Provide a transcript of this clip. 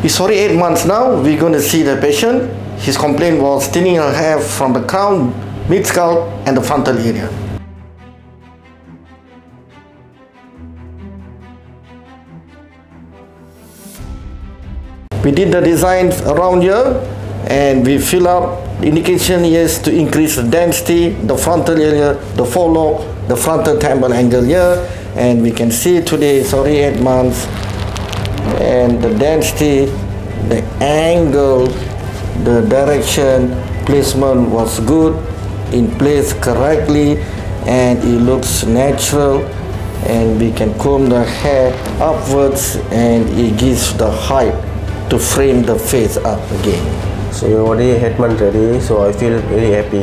It's already 8 months now. We're going to see the patient. His complaint was thinning of hair from the crown, mid-scalp, and the frontal area. We did the designs around here, and we fill up. The indication is to increase the density, the frontal area, the forelock, the frontal temple angle here, and we can see today it's already 8 months, and the density, the angle, the direction, placement was good, in place correctly, and it looks natural, and we can comb the hair upwards, and it gives the height to frame the face up again. So you already 8 months ready, so I feel very happy.